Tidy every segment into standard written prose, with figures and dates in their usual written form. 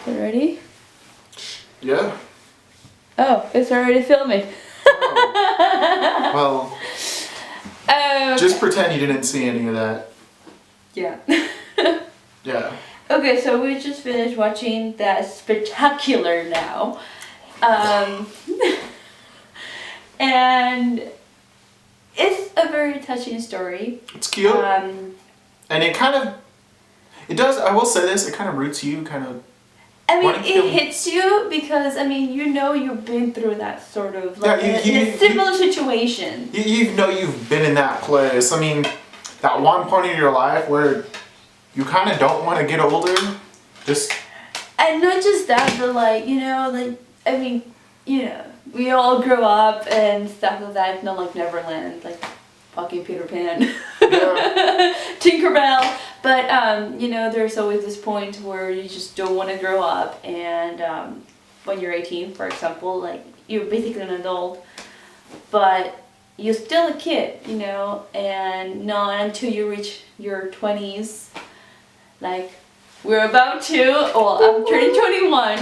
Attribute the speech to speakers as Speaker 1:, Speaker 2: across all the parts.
Speaker 1: You ready?
Speaker 2: Yeah.
Speaker 1: Oh, it's already filming.
Speaker 2: Oh. Well, just pretend you didn't see any of that.
Speaker 1: Yeah.
Speaker 2: Yeah.
Speaker 1: Okay, so we just finished watching that Spectacular now. And it's a very touching story.
Speaker 2: It's cute. And it does, I will say this, it kind of roots you,
Speaker 1: I mean, it hits you because, you've been through that sort of, in a similar situation.
Speaker 2: You've been in that place. I mean, that one point in your life where you kind of don't want to get older.
Speaker 1: And not just that, but we all grow up and stuff like that. Not like Neverland, like fucking Peter Pan,
Speaker 2: Yeah.
Speaker 1: Tinkerbell. But there's always this point where you just don't want to grow up, and when you're 18, for example, like you're basically an adult, but you're still a kid, and not until you reach your 20s. Like we're about to. Well, I'm turning 21,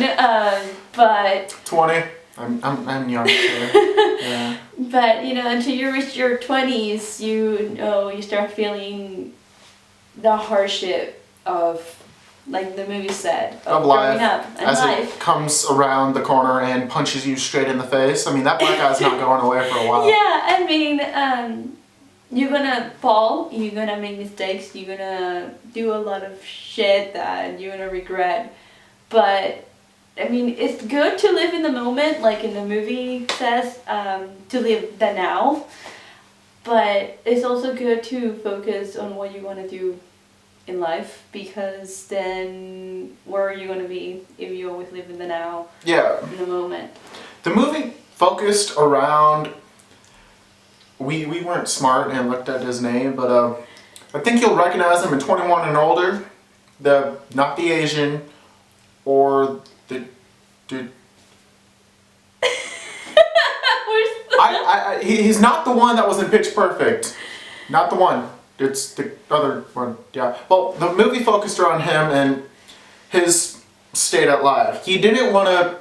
Speaker 1: but
Speaker 2: 20. I'm young. So, yeah.
Speaker 1: But until you reach your 20s, you start feeling the hardship of, like the movie said, of
Speaker 2: life,
Speaker 1: growing up and
Speaker 2: as
Speaker 1: life.
Speaker 2: it comes around the corner and punches you straight in the face. I mean, that black guy's not going away for a while.
Speaker 1: Yeah, you're gonna fall, you're gonna make mistakes, you're gonna do a lot of shit that you're gonna regret. But it's good to live in the moment, like in the movie says, to live the now. But it's also good to focus on what you want to do in life, because then where are you going to be if you always live in the now?
Speaker 2: Yeah.
Speaker 1: In the moment.
Speaker 2: The movie focused around. We weren't smart and looked at his name, but I think you'll recognize him in 21 and older. Not the Asian, or the. He's not the one that was in Pitch Perfect. Not the one. It's the other one. Yeah. Well, the movie focused around him and his state at life. He didn't want to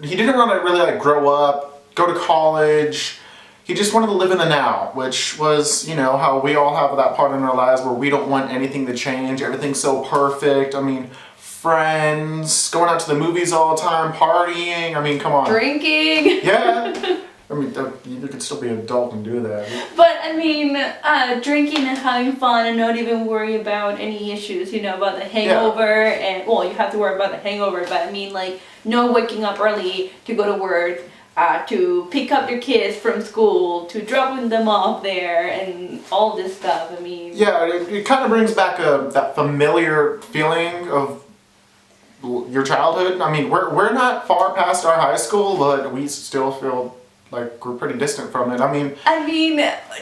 Speaker 2: really grow up, go to college. He just wanted to live in the now, which was, how we all have that part in our lives where we don't want anything to change. Everything's so perfect. Friends, going out to the movies all the time, partying. Come on.
Speaker 1: Drinking.
Speaker 2: Yeah. You could still be an adult and do that.
Speaker 1: But drinking and having fun and not even worry about any issues, about the hangover. Yeah. And, well, you have to worry about the hangover, but no waking up early to go to work, to pick up your kids from school, to dropping them off there, and all this stuff.
Speaker 2: Yeah, it kind of brings back that familiar feeling of your childhood. We're not far past our high school, but we still feel like we're pretty distant from it.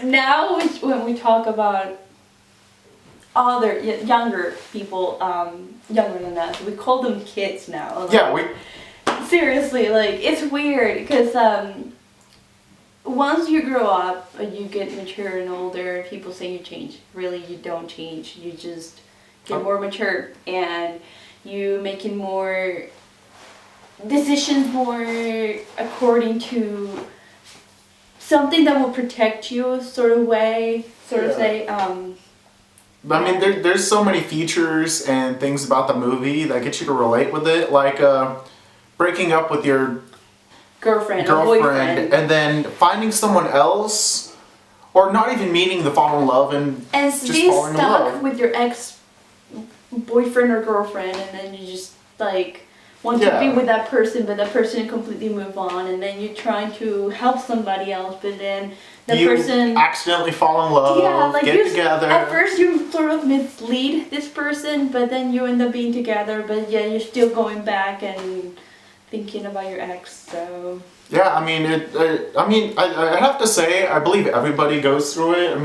Speaker 1: Now when we talk about other younger people, younger than us, we call them kids now. Seriously, it's weird because once you grow up and you get mature and older, people say you change. Really, you don't change. You just get more mature, and you making more decisions more according to something that will protect you, sort of say.
Speaker 2: There's so many features and things about the movie that get you to relate with it, like breaking up with your
Speaker 1: girlfriend
Speaker 2: boyfriend, and then finding someone else, or not even meaning to fall in love and just
Speaker 1: being
Speaker 2: falling in love
Speaker 1: stuck with your ex-boyfriend or girlfriend, and then you just want to be with that person, but that person completely move on, and then you're trying to help somebody else, but then
Speaker 2: you accidentally fall in love, get together.
Speaker 1: At first you sort of mislead this person, but then you end up being together, but you're still going back and thinking about your ex, so...
Speaker 2: Yeah, I have to say, I believe everybody goes through it.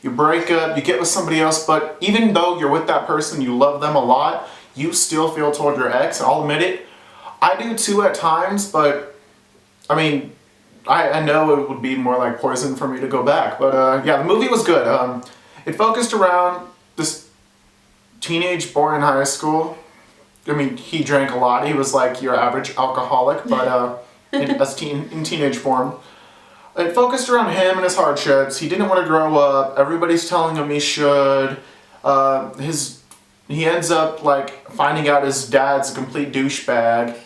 Speaker 2: You break up, you get with somebody else, but even though you're with that person, you love them a lot, you still feel toward your ex. I'll admit it. I do too at times, but I know it would be more like poison for me to go back. But the movie was good. It focused around this teenage boy in high school I mean, he drank a lot. He was like your average alcoholic, but in teenage form. It focused around him and his hardships. He didn't want to grow up. Everybody's telling him he should. He ends up like finding out his dad's a complete douchebag.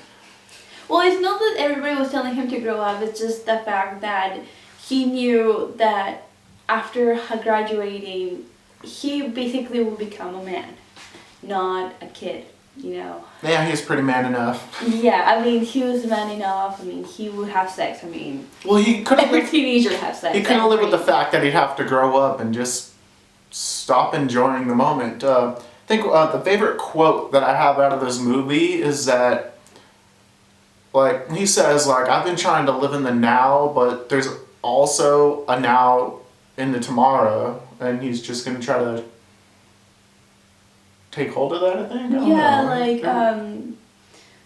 Speaker 1: Well, it's not that everybody was telling him to grow up. It's just the fact that he knew that after graduating, he basically will become a man, not a kid. You know.
Speaker 2: Yeah, he's pretty man enough.
Speaker 1: Yeah, I mean, he was man enough. I mean, he would have sex. I mean,
Speaker 2: well, he couldn't.
Speaker 1: Every teenager has sex.
Speaker 2: He couldn't live with the fact that he'd have to grow up and just stop enjoying the moment. I think the favorite quote that I have out of this movie is that, like, he says, like, I've been trying to live in the now, but there's also a now in the tomorrow, and he's just gonna try to take hold of that, I think.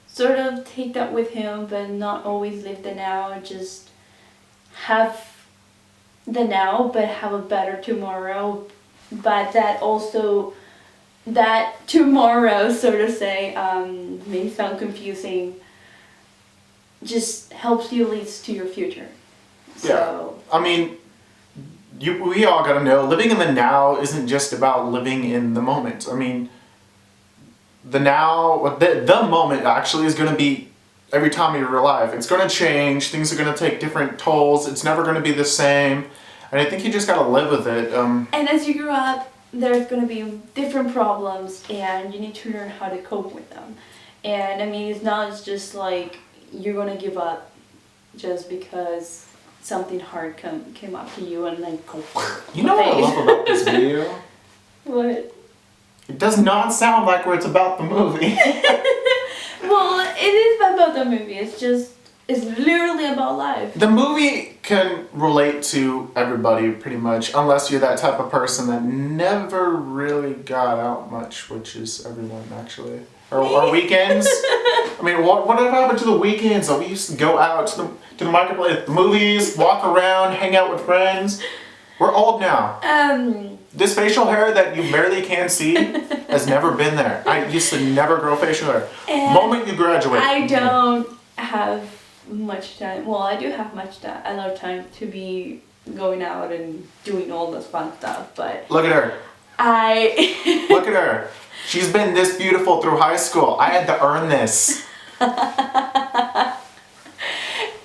Speaker 1: Sort of take that with him, but not always live the now. Just have the now, but have a better tomorrow. But that also, that tomorrow, so to say, may sound confusing, just helps you leads to your future. So.
Speaker 2: Yeah. I mean, we all gotta know, living in the now isn't just about living in the moment. I mean, the now, the moment actually is going to be every time of your life. It's going to change. Things are going to take different tolls. It's never going to be the same. And I think you just got to live with it.
Speaker 1: And as you grow up, there's going to be different problems, and you need to learn how to cope with them. And I mean, it's not just like you're going to give up just because something hard came up to you and like go.
Speaker 2: You know what I love about this video?
Speaker 1: What?
Speaker 2: It does not sound like it's about the movie.
Speaker 1: Well, it is about the movie. It's literally about life.
Speaker 2: The movie can relate to everybody pretty much, unless you're that type of person that never really got out much, which is everyone actually. Or weekends. I mean, whatever happened to the weekends that we used to go out to the marketplace, the movies, walk around, hang out with friends. We're old now. This facial hair that you barely can see has never been there. I used to never grow facial hair. Moment you graduate.
Speaker 1: I don't have much time. Well, I do have a lot of time to be going out and doing all this fun stuff, but...
Speaker 2: Look at her. Look at her. She's been this beautiful through high school. I had to earn this.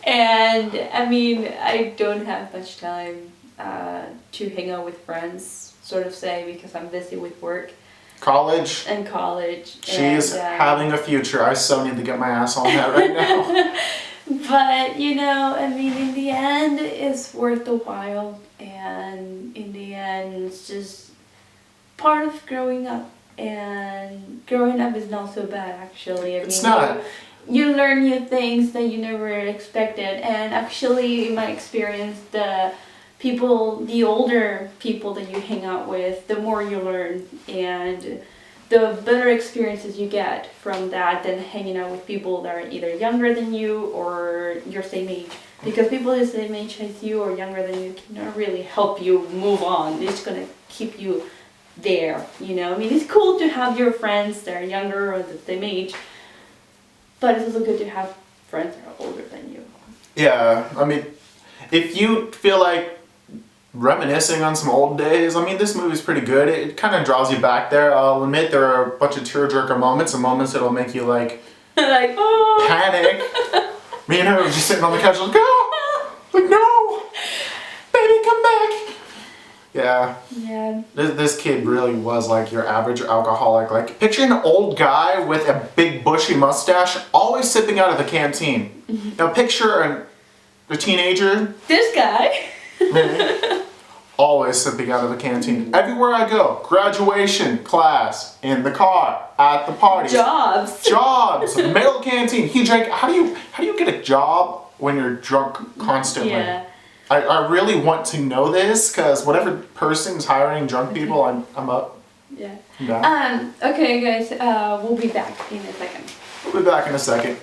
Speaker 1: And, I mean, I don't have much time to hang out with friends, sort of say, because I'm busy with work.
Speaker 2: College. She's having a future. I so need to get my ass on that right now.
Speaker 1: But, you know, I mean, in the end, it's worth the while. And in the end, it's just part of growing up. And growing up is not so bad, actually.
Speaker 2: It's not.
Speaker 1: You learn new things that you never expected. And actually, in my experience, the older people that you hang out with, the more you learn, and the better experiences you get from that than hanging out with people that are either younger than you or your same age. Because people the same age as you or younger than you cannot really help you move on. It's gonna keep you there, you know. I mean, it's cool to have your friends that are younger or the same age, but it's also good to have friends that are older than you.
Speaker 2: Yeah, I mean, if you feel like reminiscing on some old days, I mean, this movie's pretty good. It kind of draws you back there. I'll admit there are a bunch of tearjerker moments and moments that'll make you like
Speaker 1: oh.
Speaker 2: Panic. Me and her were just sitting on the couch like, oh, like no, baby, come back. Yeah.
Speaker 1: Yeah.
Speaker 2: This kid really was like your average alcoholic. Like, picture an old guy with a big bushy mustache, always sipping out of the canteen. Mm-hmm. Now picture a teenager.
Speaker 1: This guy.
Speaker 2: Always sipping out of the canteen. Everywhere I go, graduation, class, in the car, at the parties. Jobs, middle canteen. He drank. How do you get a job when you're drunk constantly?
Speaker 1: Yeah.
Speaker 2: I really want to know this, because whatever person's hiring drunk people, I'm up.
Speaker 1: Yeah.
Speaker 2: I'm down.
Speaker 1: Okay, guys. We'll be back in a second.
Speaker 2: We'll be back in a second.